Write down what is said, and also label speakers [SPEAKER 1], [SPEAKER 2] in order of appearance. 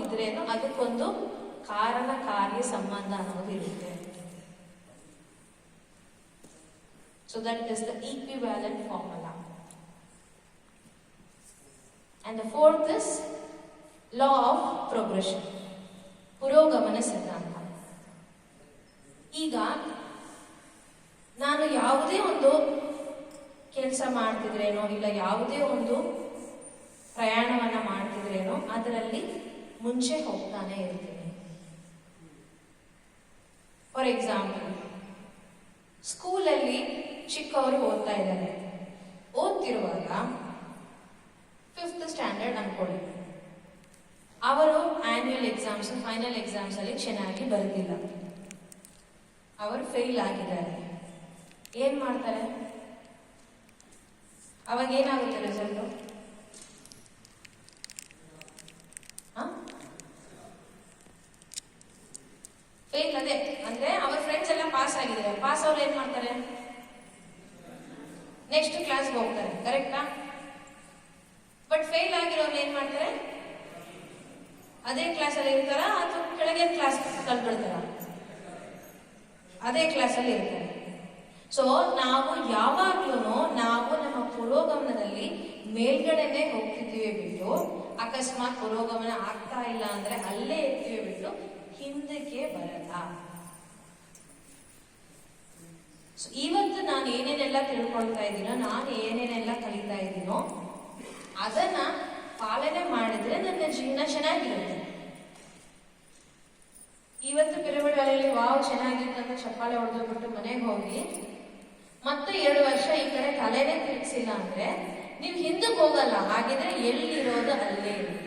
[SPEAKER 1] ಇದ್ರೇನು ಅದಕ್ಕೊಂದು ಕಾರಣ ಕಾರ್ಯ ಸಂಬಂಧ ಅನ್ನೋದು ಇರುತ್ತೆ. So that is the equivalent formula. And the fourth is law of progression, ಪುರೋಗಮನ ಸಿದ್ಧಾಂತ. ಈಗ ನಾನು ಯಾವುದೇ ಒಂದು ಕೆಲಸ ಮಾಡ್ತಿದ್ರೇನೋ ಇಲ್ಲ ಯಾವುದೇ ಒಂದು ಪ್ರಯಾಣವನ್ನ ಮಾಡ್ತಿದ್ರೇನೋ ಅದರಲ್ಲಿ ಮುಂಚೆ ಹೋಗ್ತಾನೆ ಇರ್ತೀನಿ. ಫಾರ್ ಎಕ್ಸಾಂಪಲ್, ಸ್ಕೂಲಲ್ಲಿ ಚಿಕ್ಕವರು ಓದ್ತಾ ಇದ್ದಾರೆ. ಓದ್ತಿರುವಾಗ 5th ಸ್ಟ್ಯಾಂಡರ್ಡ್ ಅನ್ಕೊಳ್ಳಿ, ಅವರು ಆನ್ಯುವಲ್ ಎಕ್ಸಾಮ್ಸ್ ಫೈನಲ್ ಎಕ್ಸಾಮ್ಸ್ ಅಲ್ಲಿ ಚೆನ್ನಾಗಿ ಬರೆದಿಲ್ಲ, ಅವರು ಫೇಲ್ ಆಗಿದ್ದಾರೆ. ಏನ್ ಮಾಡ್ತಾರೆ? ಅವಾಗ ಏನಾಗುತ್ತೆ ರಿಸಲ್ಟು? ಫೇಲ್. ಅದೇ ಅಂದ್ರೆ ಅವ್ರ ಫ್ರೆಂಡ್ಸ್ ಎಲ್ಲ ಪಾಸ್ ಆಗಿದ್ದಾರೆ. ಪಾಸ್ ಅವ್ರು ಏನ್ ಮಾಡ್ತಾರೆ? ನೆಕ್ಸ್ಟ್ ಕ್ಲಾಸ್ಗೆ ಹೋಗ್ತಾರೆ, ಕರೆಕ್ಟಾ? ಬಟ್ ಫೇಲ್ ಆಗಿರೋರು ಏನ್ ಮಾಡ್ತಾರೆ? ಅದೇ ಕ್ಲಾಸಲ್ಲಿ ಇರ್ತಾರ ಅಥವಾ ಕೆಳಗೆ ಕ್ಲಾಸ್ ಕಲ್ಬಿಡ್ತಾರ? ಅದೇ ಕ್ಲಾಸಲ್ಲಿ ಇರ್ತಾರೆ. ಸೊ ನಾವು ಯಾವಾಗ್ಲೂ ನಾವು ನಮ್ಮ ಪುರೋಗಮನದಲ್ಲಿ ಮೇಲ್ಗಡೆನೆ ಹೋಗ್ತಿದ್ದೀವಿ ಬಿಟ್ಟು ಅಕಸ್ಮಾತ್ ಪುರೋಗಮನ ಆಗ್ತಾ ಇಲ್ಲ ಅಂದ್ರೆ ಅಲ್ಲೇ ಇರ್ತೀವಿ ಬಿಟ್ಟು ಹಿಂದಕ್ಕೆ ಬರಲ್ಲ. ಇವತ್ತು ನಾನು ಏನೇನೆಲ್ಲ ತಿಳ್ಕೊಳ್ತಾ ಇದ್ದೀನೋ, ನಾನು ಏನೇನೆಲ್ಲ ಕಲಿತಾ ಇದ್ದೀನೋ ಅದನ್ನ ಪಾಲನೆ ಮಾಡಿದ್ರೆ ನನ್ನ ಜೀವನ ಚೆನ್ನಾಗಿರುತ್ತೆ. ಇವತ್ತು ಪಿರಮಿಡ್ ವ್ಯಾಲಿಯಲ್ಲಿ ವಾವ್ ಚೆನ್ನಾಗಿತ್ತು ಅಂತ ಚಪ್ಪಾಳೆ ಹೊಡೆದ್ಬಿಟ್ಟು ಮನೆಗೆ ಹೋಗಿ ಮತ್ತೆ 2 ವರ್ಷ ಈ ಕಡೆ ತಲೆನೇ ತಿರ್ಗಿಸಿಲ್ಲ ಅಂದ್ರೆ ನೀವು ಹಿಂದಕ್ಕೆ ಹೋಗಲ್ಲ. ಹಾಗಿದ್ರೆ ಎಲ್ಲಿರೋದು ಅಲ್ಲೇ ಇರುತ್ತೆ.